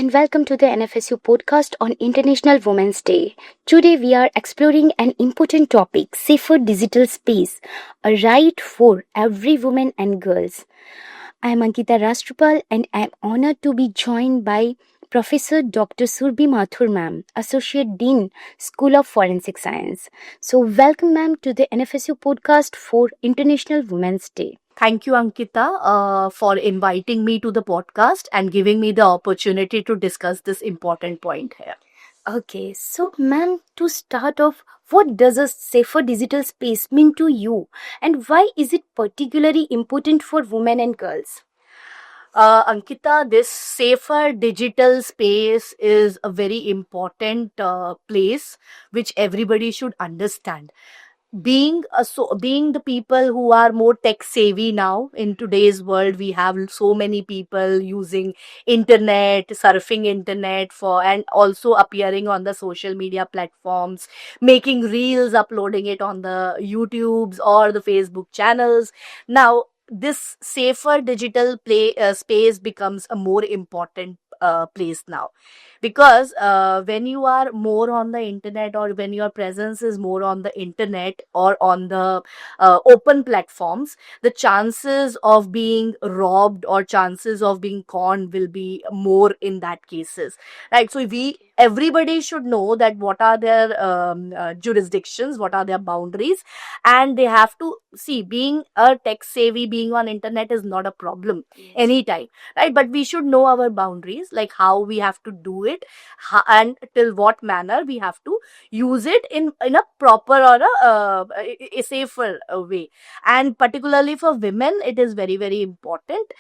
and welcome to the NFSU podcast on International Women's Day. Today we are exploring an important topic, safer digital space, a right for every woman and girls. I am Ankita Rastrupal and I am honored to be joined by Professor Dr. Surbi Mathur ma'am, Associate Dean, School of Forensic Science. So welcome ma'am to the NFSU podcast for International Women's Day. Thank you, Ankita, for inviting me to the podcast and giving me the opportunity to discuss this important point here. Okay, so ma'am, to start off, what does a safer digital space mean to you, and why is it particularly important for women and girls? Ankita, this safer digital space is a very important place which everybody should understand. Being the people who are more tech savvy now in today's world, we have so many people using internet, surfing internet for, and also appearing on the social media platforms, making reels, uploading it on the YouTubes or the Facebook channels. Now this safer digital space becomes a more important place now, because when you are more on the internet, or when your presence is more on the internet or on the open platforms, the chances of being robbed or chances of being conned will be more in that cases, right? So everybody should know that what are their jurisdictions, what are their boundaries, and they have to see, being a tech savvy, being on internet is not a problem anytime, right? But we should know our boundaries, like how we have to do it, and till what manner we have to use it in a proper or a safer way. And particularly for women, it is very, very important.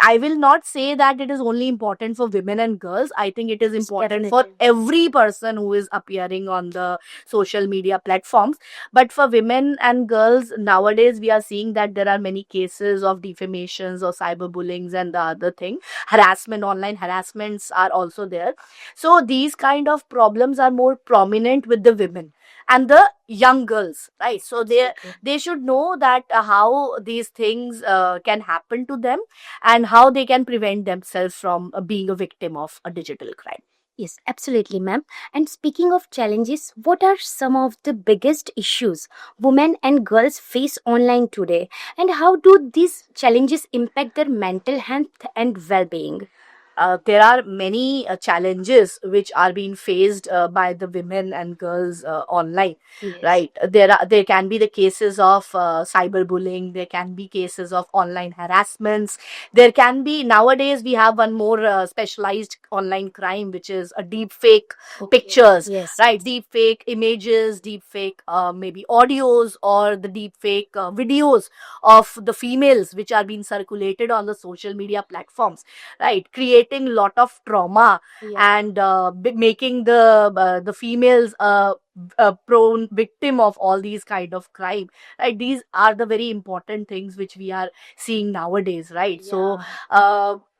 I will not say that it is only important for women and girls. I think it is important for every person who is appearing on the social media platforms. But for women and girls, nowadays we are seeing that there are many cases of defamations or cyberbullying and the other thing, harassment, online harassments are also there. So these kind of problems are more prominent with the women and the young girls, right? So they should know that how these things can happen to them, and how they can prevent themselves from being a victim of a digital crime. Yes, absolutely, ma'am. And speaking of challenges, what are some of the biggest issues women and girls face online today, and how do these challenges impact their mental health and well being? There are many challenges which are being faced by the women and girls online. Yes. Right? There can be the cases of cyberbullying. There can be cases of online harassments. There can be, nowadays we have one more specialized online crime, which is a deep fake pictures. Yes. Right? Deep fake images, deep fake maybe audios, or the deep fake videos of the females which are being circulated on the social media platforms, right? Creating lot of trauma, and making the females a prone victim of all these kind of crime, right? These are the very important things which we are seeing nowadays, right? So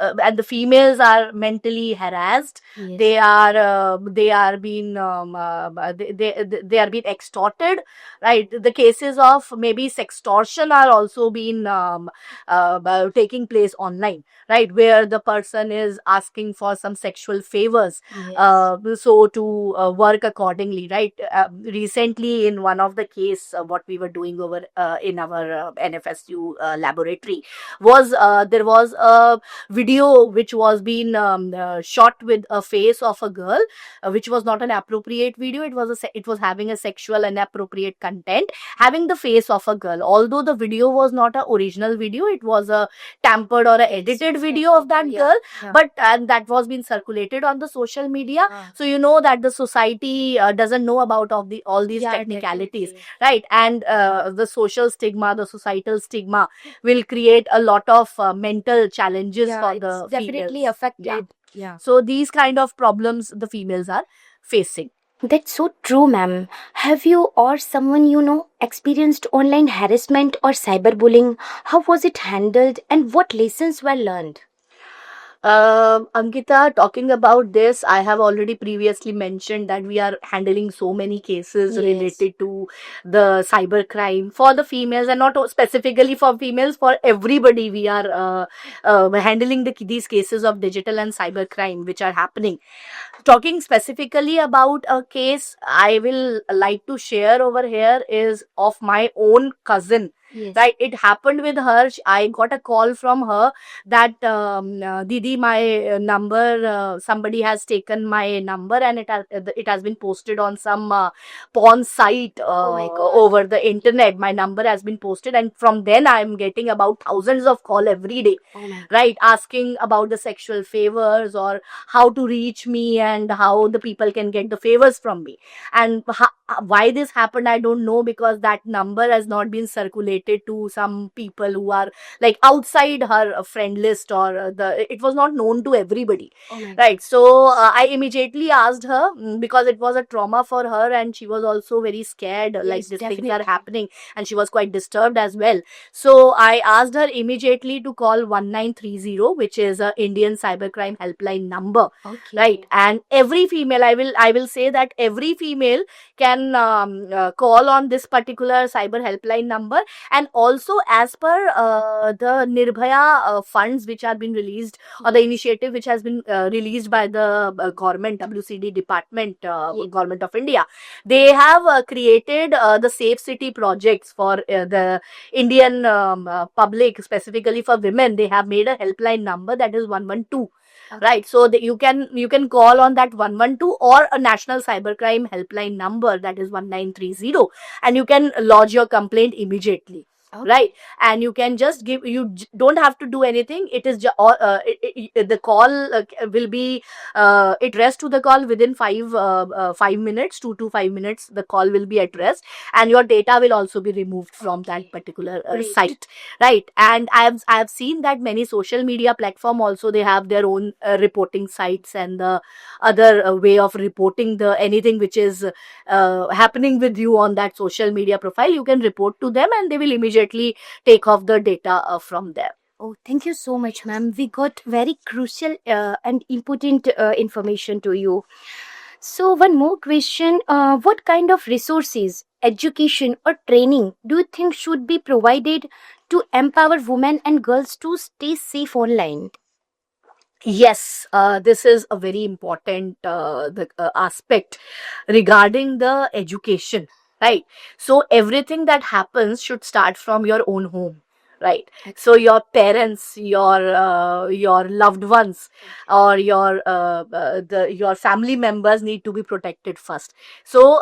and the females are mentally harassed. Yes. They are being they are being extorted, right? The cases of maybe sextortion are also being taking place online, right? Where the person is asking for some sexual favors, so to work accordingly, right? Recently in one of the case, what we were doing over in our NFSU laboratory was, there was a video which was being shot with a face of a girl, which was not an appropriate video. It was having a sexual inappropriate content, having the face of a girl. Although the video was not a original video, it was a tampered or a edited video of that girl, but and that was being circulated on the social media. So you know that the society doesn't know about all these technicalities, right? And the social stigma, the societal stigma will create a lot of mental challenges for the definitely females. affected. So these kind of problems the females are facing. That's so true, ma'am. Have you or someone you know experienced online harassment or cyberbullying? How was it handled and what lessons were learned? Ankita, talking about this, I have already previously mentioned that we are handling so many cases Yes. related to the cybercrime for the females, and not specifically for females, for everybody. We are handling these cases of digital and cybercrime which are happening. Talking specifically about a case I will like to share over here is of my own cousin. Yes. Right, it happened with her. I got a call from her that Didi, my number, somebody has taken my number and it has been posted on some porn site Oh my God. over the internet. My number has been posted, and from then I am getting about thousands of call every day. Oh my God. Right, asking about the sexual favors or how to reach me and how the people can get the favors from me. And why this happened, I don't know, because that number has not been circulated to some people who are like outside her friend list, or it was not known to everybody. Oh my God. Right, so I immediately asked her, because it was a trauma for her and she was also very scared, like Yes, these things are definitely. happening, and she was quite disturbed as well. So I asked her immediately to call 1930, which is a Indian cybercrime helpline number. Okay. Right, and every female, I will say that every female can call on this particular cyber helpline number. And also, as per the Nirbhaya funds which are been released, or the initiative which has been released by the government, WCD department, Yes. government of India, they have created the safe city projects for the Indian public, specifically for women. They have made a helpline number that is 112. Okay. Right, so that you can call on that 112 or a national cybercrime helpline number, that is 1930, and you can lodge your complaint immediately. Okay. Right, and you can just don't have to do anything. It is the call will be addressed to the call within 5 minutes, 2 to 5 minutes. The call will be addressed, and your data will also be removed from that Okay. particular Great. site. Right, and I have seen that many social media platform also, they have their own reporting sites, and the other way of reporting the anything which is happening with you on that social media profile. You can report to them and they will immediately take off the data from there. Oh, thank you so much, ma'am. We got very crucial and important information to you. So, one more question. What kind of resources, education, or training do you think should be provided to empower women and girls to stay safe online? Yes, this is a very important aspect regarding the education, right? So everything that happens should start from your own home, right? So your parents, your loved ones, or your family members need to be protected first. So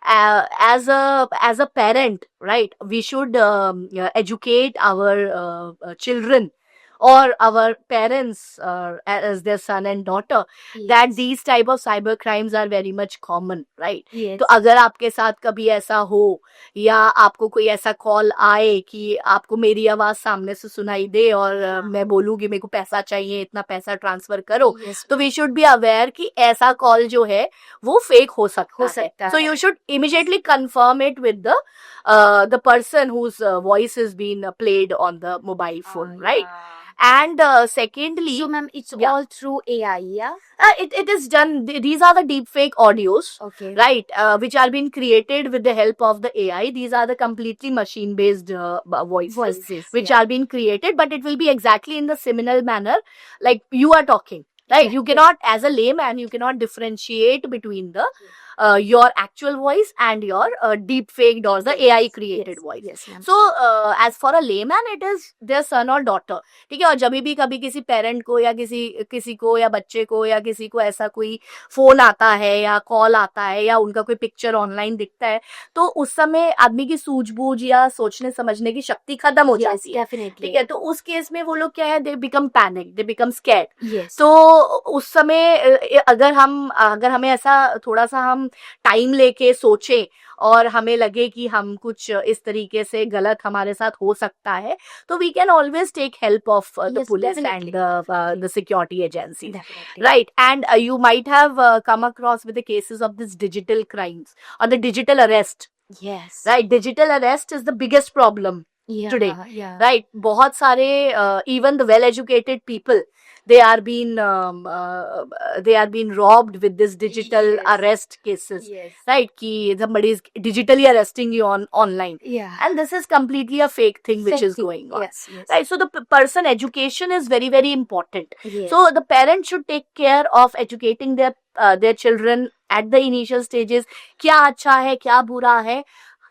as a parent, right, we should educate our children or our parents as their son and daughter, that these type of cyber crimes are very much common, right? Yes. तो अगर आपके साथ कभी ऐसा हो, या आपको कोई ऐसा कॉल आए कि आपको मेरी आवाज सामने से सुनाई दे और मैं बोलूँ कि मेरे को पैसा चाहिए, इतना पैसा ट्रांसफर करो, Yes. तो वी शुड बी अवेयर कि ऐसा कॉल जो है वो फेक हो सकता है. So you should immediately confirm it with the person whose voice is being played on the mobile phone, right? And secondly, So, ma'am, it's Yeah. all through AI, yeah? it is done. These are the deep fake audios, Okay. right, which are being created with the help of the AI. These are the completely machine based voices which are being created, but it will be exactly in the similar manner like you are talking, right? You cannot, as a layman, you cannot differentiate between the your actual voice and your deep faked or the AI created voice. Yes, ma'am. So as for a layman, it is their son or daughter. ठीक है, और जब भी कभी किसी parent को या किसी को या बच्चे को या किसी को ऐसा कोई फोन आता है या कॉल आता है या उनका कोई पिक्चर ऑनलाइन दिखता है, तो उस समय आदमी की सूझबूझ या सोचने समझने की शक्ति खत्म हो जाती है. Definitely. ठीक है, तो उस केस में वो लोग क्या है, they become panic, they become scared. Yes. तो उस समय अगर हमें ऐसा थोड़ा सा हम टाइम लेके सोचें और हमें लगे कि हम कुछ इस तरीके से गलत हमारे साथ हो सकता है, तो we can always take help of the Yes, police and definitely. the security agency. Definitely. Right, and you might have come across with the cases of this digital crimes or the digital arrest. Yes. Right, digital arrest is the biggest problem Yeah, today, yeah. right? बहुत सारे even the well educated people, they are being robbed with this digital Yes. arrest cases, Yes. right? Ki somebody is digitally arresting you online, Yeah. and this is completely a fake thing which Fake is thing. going on. Yes, yes. Right, so the person education is very very important. Yes. So the parents should take care of educating their children at the initial stages. क्या अच्छा है, क्या बुरा है,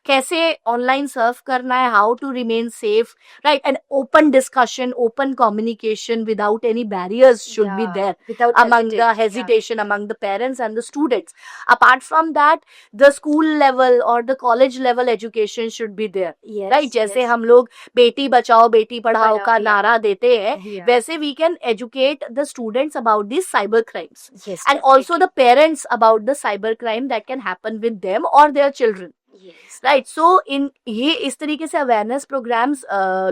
कैसे online serve करना है, how to remain safe, right? And open discussion, open communication without any barriers should be Yeah, there without among the hesitation among the parents and the students. Apart from that, the school level or the college level education should be there, Yes, right? जैसे yes. हम लोग बेटी बचाओ बेटी पढ़ाओ का Yeah. नारा देते हैं, Yeah. वैसे we can educate the students about these cyber crimes, Yes, and also the parents about the cyber crime that can happen with them or their children. Yes. Right, so इन ये इस तरीके से awareness programmes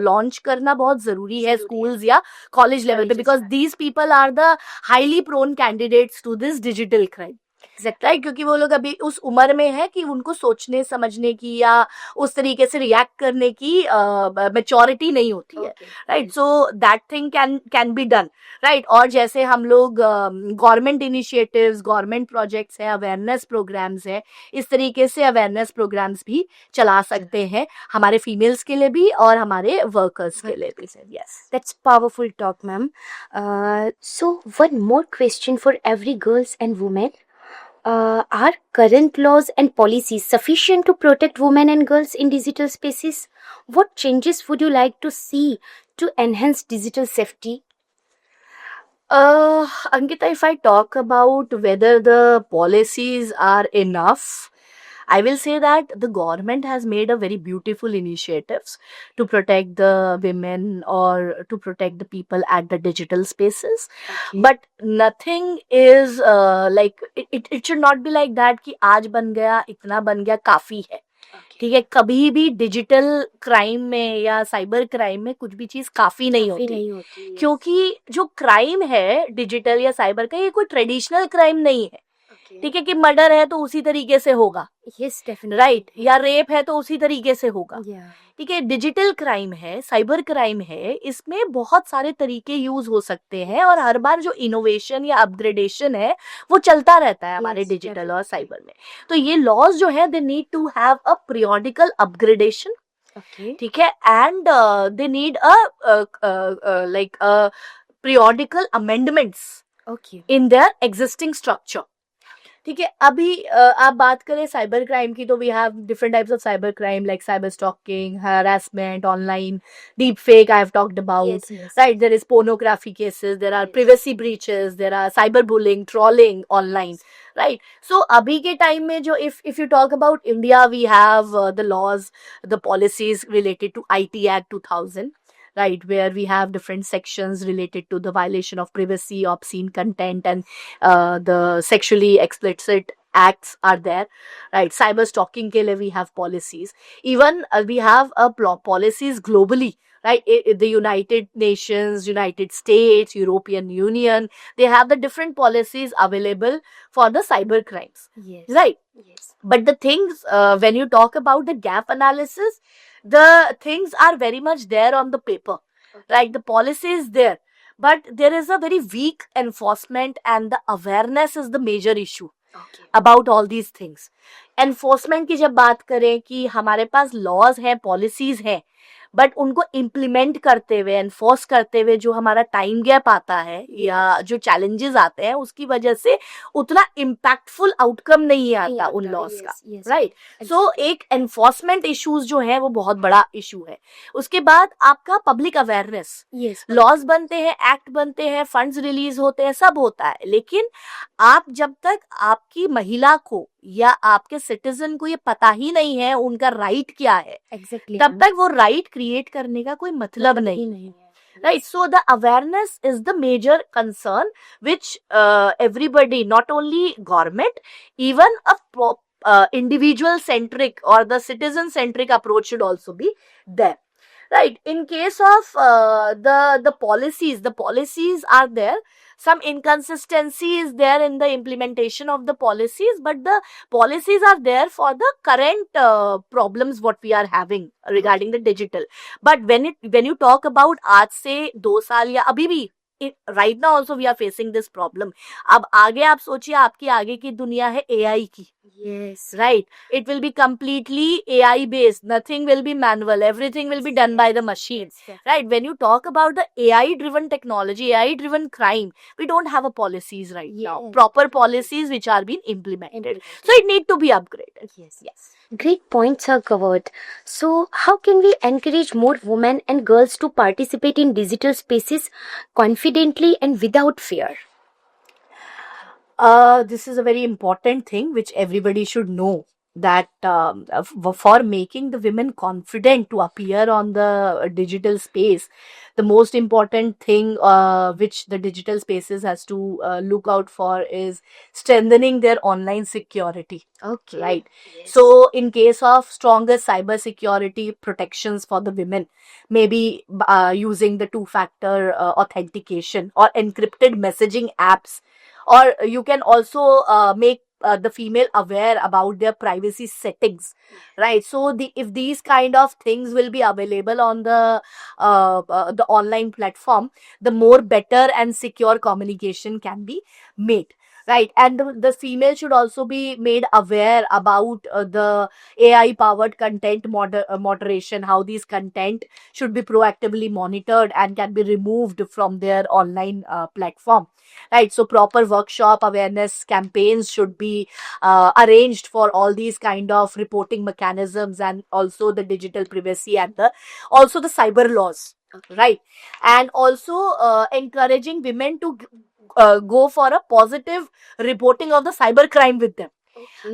launch करना बहुत जरूरी है schools या कॉलेज लेवल पे, because these people are the highly prone candidates to this digital crime, right? क्योंकि वो लोग अभी उस उम्र में है कि उनको सोचने समझने की या उस तरीके से रिएक्ट करने की मेच्योरिटी नहीं होती है, right? So that thing can be done, right? और जैसे हम लोग गवर्नमेंट इनिशिएटिव्स, गवर्नमेंट प्रोजेक्ट्स है, अवेयरनेस प्रोग्राम्स है, इस तरीके से अवेयरनेस प्रोग्राम्स भी चला सकते हैं हमारे फीमेल्स के लिए भी और हमारे वर्कर्स के लिए भी. Yes, That's powerful talk, ma'am. So one more question for every girls and women. Are current laws and policies sufficient to protect women and girls in digital spaces? What changes would you like to see to enhance digital safety? Ankita, if I talk about whether the policies are enough, I will say that the government has made a very beautiful initiatives to protect the women or to protect the people at the digital spaces. But nothing is like it should not be like that कि आज बन गया, इतना बन गया, काफी है. ठीक है, कभी भी डिजिटल क्राइम में या साइबर क्राइम में कुछ भी चीज काफी नहीं होती, क्योंकि जो क्राइम है डिजिटल या साइबर का, ये कोई ट्रेडिशनल क्राइम नहीं है. ठीक है, कि मर्डर है तो उसी तरीके से होगा, Yes, definitely. राइट? या रेप है तो उसी तरीके से होगा. Yeah. ठीक है, डिजिटल क्राइम है, साइबर क्राइम है, इसमें बहुत सारे तरीके यूज हो सकते हैं और हर बार जो इनोवेशन या अपग्रेडेशन है वो चलता रहता है हमारे Yes, डिजिटल और साइबर में. तो ये लॉज जो है, they need to have a periodical upgradation, Okay. ठीक है, and they need a like periodical amendments Okay. In their existing structure. ठीक है, अभी आप बात करें साइबर क्राइम की, तो we have different types of cyber crime like cyber stalking, harassment, online deep fake I have talked about, Yes, yes. right? There is pornography cases, there are Yes. privacy breaches, there are cyberbullying, trolling online, right? So abhi ke time mein jo if you talk about India, we have the laws, the policies related to IT Act 2000, right, where we have different sections related to the violation of privacy, obscene content, and the sexually explicit acts are there, right? Cyber stalking ke liye we have policies. Even we have policies globally, right? The United Nations, United States, European Union, they have the different policies available for the cyber crimes, Yes. right? Yes. But the things, when you talk about the gap analysis, the things are very much there on the paper, right? The policy is there, but there is a very weak enforcement, and the awareness is the major issue Okay. about all these things. Enforcement की जब बात करें कि हमारे पास laws हैं, policies हैं, but उनको implement करते हुए, एनफोर्स करते हुए जो हमारा टाइम गैप आता है या जो चैलेंजेस आते हैं, उसकी वजह से उतना इम्पैक्टफुल आउटकम नहीं आता उन लॉज का, राइट? सो एक एनफोर्समेंट इश्यूज जो है वो बहुत बड़ा इशू है. उसके बाद आपका पब्लिक अवेयरनेस, Yes. लॉज बनते हैं, एक्ट बनते हैं, फंड्स रिलीज होते हैं, सब होता है, लेकिन आप जब तक आपकी महिला को या आपके सिटीजन को ये पता ही नहीं है उनका राइट क्या है, Exactly. तब तक वो राइट क्रिएट करने का कोई मतलब नहीं, right? So the awareness is the major concern which everybody, not only government, even a individual centric or the citizen centric approach should also be there, Right. In case of the policies are there. Some inconsistency is there in the implementation of the policies, but the policies are there for the current problems what we are having regarding the digital. But when you talk about आज से 2 साल या अभी भी right now also we are facing this problem. अब आगे आप सोचिए, आपकी आगे की दुनिया है AI की. Yes. Right. It will be completely AI based. Nothing will be manual. Everything will be done by the machine. Yes. Right. When you talk about the AI driven technology, AI driven crime, we don't have a policies right now. Yes. Proper policies which are being implemented. So it need to be upgraded. Yes. Great points are covered. So, how can we encourage more women and girls to participate in digital spaces confidently and without fear? This is a very important thing which everybody should know, that for making the women confident to appear on the digital space, the most important thing which the digital spaces has to look out for is strengthening their online security. Okay. Right. So in case of stronger cyber security protections for the women, maybe using the two-factor authentication or encrypted messaging apps, or you can also make the female aware about their privacy settings, right? So if these kind of things will be available on the online platform, the more better and secure communication can be made. Right. And the female should also be made aware about the AI powered content moderation, how these content should be proactively monitored and can be removed from their online platform. Right. So proper workshop awareness campaigns should be arranged for all these kind of reporting mechanisms, and also the digital privacy and also the cyber laws. Right. And also encouraging women to go for a positive reporting of the cyber crime with them.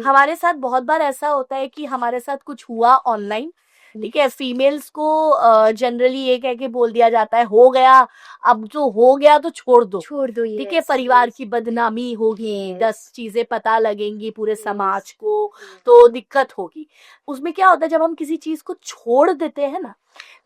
हमारे साथ बहुत बार ऐसा होता है कि हमारे साथ कुछ हुआ ऑनलाइन, ठीक है, फीमेल्स को जनरली ये कह के बोल दिया जाता है हो गया, अब जो हो गया तो छोड़ दो, ठीक है, परिवार की बदनामी होगी, 10 चीजें पता लगेंगी पूरे समाज को, तो दिक्कत होगी. उसमें क्या होता है, जब हम किसी चीज को छोड़ देते हैं ना,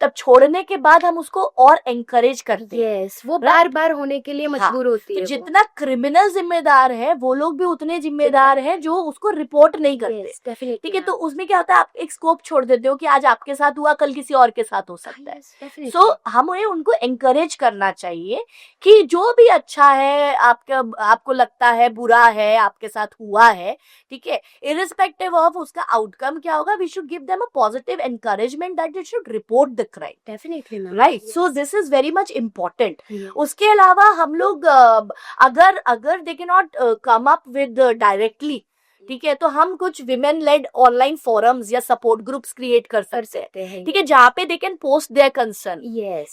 तब छोड़ने के बाद हम उसको और एंकरेज करते हैं. वो बार बार होने के लिए मजबूर होती है. तो जितना क्रिमिनल जिम्मेदार है, वो लोग भी उतने जिम्मेदार हैं जो उसको रिपोर्ट नहीं करते. ठीक है. तो उसमें क्या होता है, आप एक स्कोप छोड़ देते हो कि आज आपके साथ हुआ, कल किसी और के साथ हो सकता है. सो हमें उनको एंकरेज करना चाहिए कि जो भी अच्छा है, आपको लगता है बुरा है, आपके साथ हुआ है, ठीक है, इररिस्पेक्टिव ऑफ उसका आउटकम क्या होगा, we should give them a positive encouragement that they should report the crime. Definitely ma'am. Right. So this is very much important. उसके अलावा हम लोग अगर they can not come up with directly, ठीक है, तो हम कुछ विमेन लेड ऑनलाइन फोरम्स या सपोर्ट ग्रुप्स क्रिएट कर सकते हैं. ठीक है, जहाँ पे they can post their concern.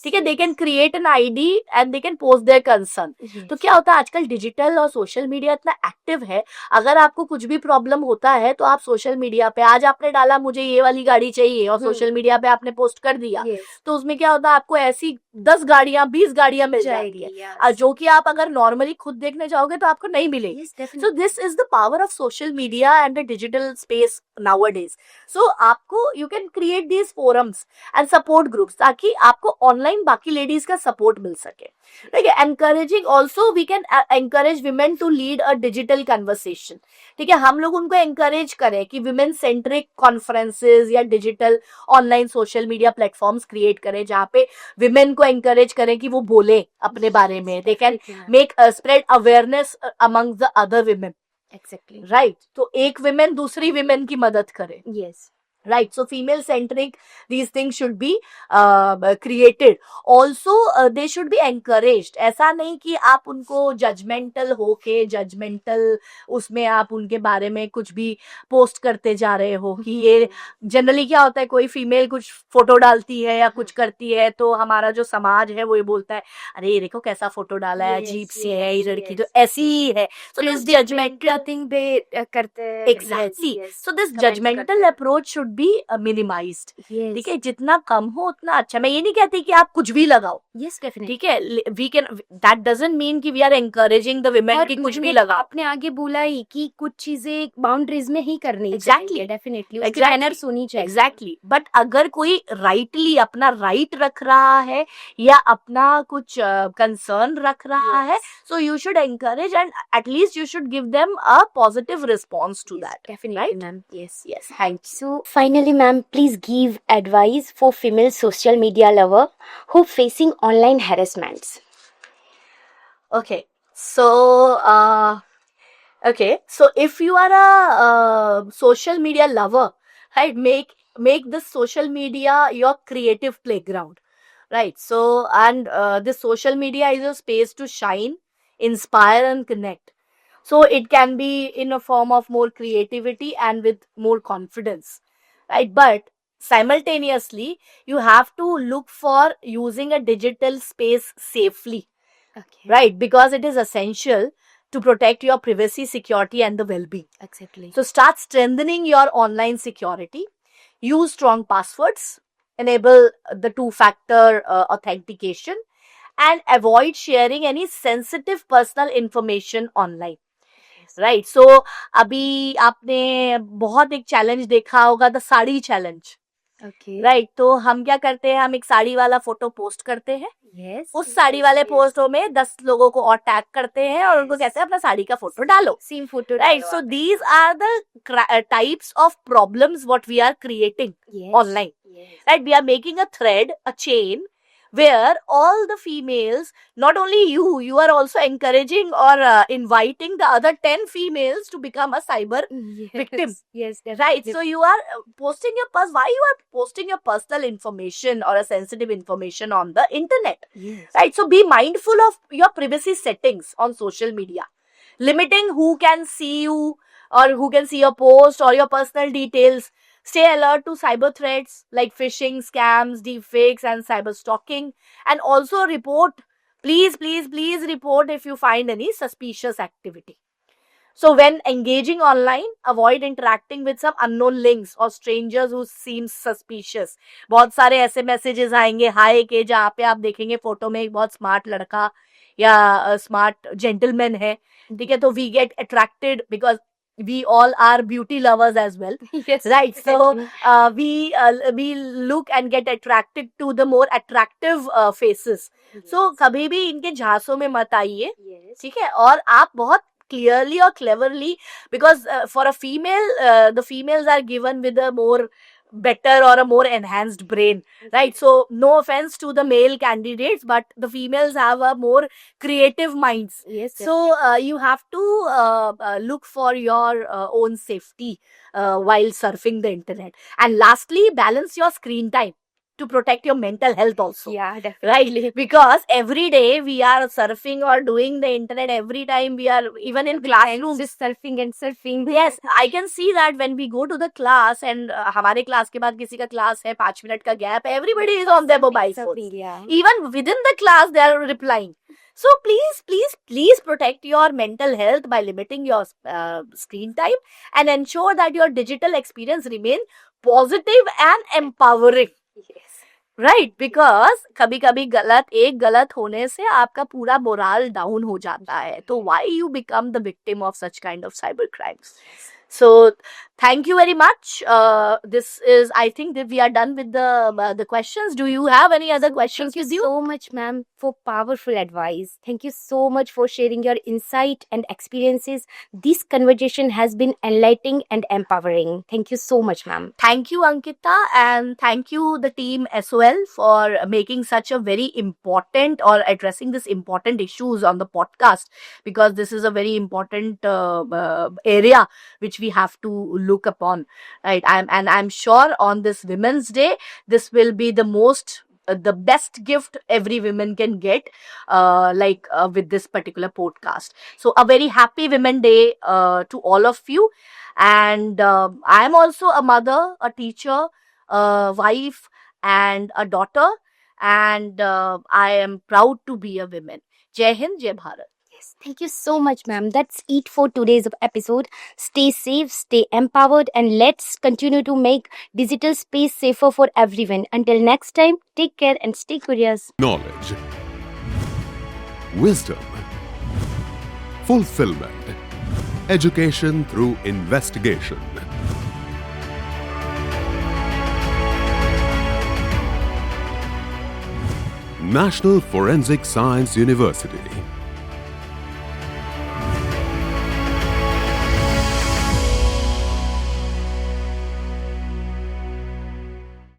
ठीक है, they can create an ID and they can post their concern. तो क्या होता है, आजकल डिजिटल और सोशल मीडिया इतना एक्टिव है, अगर आपको कुछ भी प्रॉब्लम होता है तो आप सोशल मीडिया पे, आज आपने डाला मुझे ये वाली गाड़ी चाहिए और सोशल मीडिया पे आपने पोस्ट कर दिया, तो उसमें क्या होता है, आपको ऐसी 10 गाड़ियां 20 गाड़ियां मिल जाएगी, जो कि आप अगर नॉर्मली खुद देखने जाओगे तो आपको नहीं मिलेगी. सो this is the power of social media and the digital space nowadays. So आपको you can create these forums and support groups ताकि आपको online बाकी ladies का support मिल सके. ठीक है. Encouraging also we can encourage women to lead a digital conversation. ठीक है, हम लोग उनको encourage करें कि women centric conferences या digital online social media platforms create करें, जहाँ पे women को encourage करें कि वो बोले अपने बारे में. They can make spread awareness among the other women. Exactly. Right. तो एक विमेन दूसरी विमेन की मदद करे. Yes. Right. So female centric, these things should be created. Also they should be encouraged. ऐसा नहीं कि आप उनको judgmental होके judgmental उसमें आप उनके बारे में कुछ भी पोस्ट करते जा रहे हो. कि ये जनरली क्या होता है, कोई फीमेल कुछ फोटो डालती है या कुछ करती है तो हमारा जो समाज है वो ये बोलता है, अरे ये देखो कैसा फोटो डाला है, अजीब सी है ये लड़की, तो ऐसी ही है. So this judgmental thing they करते हैं. Exactly. So this judgmental approach should should be minimized. Yes. ठीक है, जितना कम हो उतना अच्छा. मैं ये नहीं कहती कि आप कुछ भी लगाओ. Yes, definitely. ठीक है, we can, that doesn't mean कि we are encouraging the women और कि कुछ भी मैंने लगाओ. आपने आगे बोला ही कि कुछ चीजें बाउंड्रीज में ही करनी Exactly. चाहिए. डेफिनेटली उसकी Exactly. मैनर्स होनी चाहिए. एग्जैक्टली. बट अगर कोई राइटली अपना राइट रख रहा है या अपना कुछ कंसर्न रख रहा है, so you should encourage and at least you should give them a positive response to that. Definitely, Right? ma'am. Yes. Yes, thank you. So finally, ma'am, please give advice for female social media lover who facing online harassments. Okay, so if you are a social media lover, right, make this social media your creative playground, right? So, and this social media is a space to shine, inspire and connect. So it can be in a form of more creativity and with more confidence, right? But simultaneously you have to look for using a digital space safely, Okay. right? Because it is essential to protect your privacy, security and the well-being. Exactly. So start strengthening your online security. Use strong passwords, enable the two-factor authentication, and avoid sharing any sensitive personal information online. Right. So अभी आपने बहुत एक challenge देखा होगा, the sari challenge. Okay. Right. तो हम क्या करते हैं, हम एक साड़ी वाला फोटो पोस्ट करते हैं. Yes. उस साड़ी वाले पोस्टों में 10 लोगों को और टैग करते हैं और उनको कहते हैं अपना साड़ी का फोटो डालो. Same photo. Right. So these are the types of problems what we are creating Yes. online. Yes. Right, we are making a thread, a chain, where all the females, not only you are also encouraging or inviting the other 10 females to become a cyber Yes. victim. Yes. Right. Definitely. So you are posting why you are posting your personal information or a sensitive information on the internet. Yes. Right. So be mindful of your privacy settings on social media, limiting who can see you or who can see your post or your personal details. Stay alert to cyber threats like phishing, scams, deepfakes, and cyber stalking. And also report, please report if you find any suspicious activity. So when engaging online, avoid interacting with some unknown links or strangers who seem suspicious. बहुत सारे ऐसे messages आएंगे हाय के, जहाँ पे आप देखेंगे photo में एक बहुत स्मार्ट लड़का या स्मार्ट जेंटलमैन है. ठीक है, तो we get attracted because we all are beauty lovers as well. Yes. Right. So Exactly. we look and get attracted to the more attractive faces. So कभी भी इनके झांसों में मत आइए. Yes. ठीक है, और आप बहुत clearly or cleverly, because for a female, the females are given with a more better or a more enhanced brain, right? So no offense to the male candidates, but the females have a more creative minds. Yes. So you have to look for your own safety while surfing the internet. And lastly, balance your screen time to protect your mental health also. Yeah, definitely. Right, because every day we are surfing or doing the internet. Every time we are even in classrooms, Just surfing and surfing. yes, I can see that when we go to the class and हमारे class के बाद किसी का class है 5 minute का gap, everybody is on their mobile phones. Surfing, yeah. Even within the class they are replying. So please protect your mental health by limiting your screen time and ensure that your digital experience remain positive and empowering. Yes. Right, because कभी कभी गलत होने से आपका पूरा moral down हो जाता है. तो why you become the victim of such kind of cyber crimes. So thank you very much. This is, I think that we are done with the questions. Do you have any other questions with Thank you you? so much, ma'am, for powerful advice. Thank you so much for sharing your insight and experiences. This conversation has been enlightening and empowering. Thank you so much, ma'am. Thank you, Ankita, and thank you the team as well for making such a very important or addressing this important issues on the podcast, because this is a very important area which we have to look upon, right? I'm sure on this Women's Day, this will be the most the best gift every woman can get, with this particular podcast. So a very happy Women Day to all of you. And I am also a mother, a teacher, a wife and a daughter, and I am proud to be a woman. Jai Hind, Jai Bharat. Yes, thank you so much, ma'am. That's it for today's episode. Stay safe, stay empowered, and let's continue to make digital space safer for everyone. Until next time, take care and stay curious. Knowledge, wisdom, fulfillment, education through investigation. National Forensic Science University.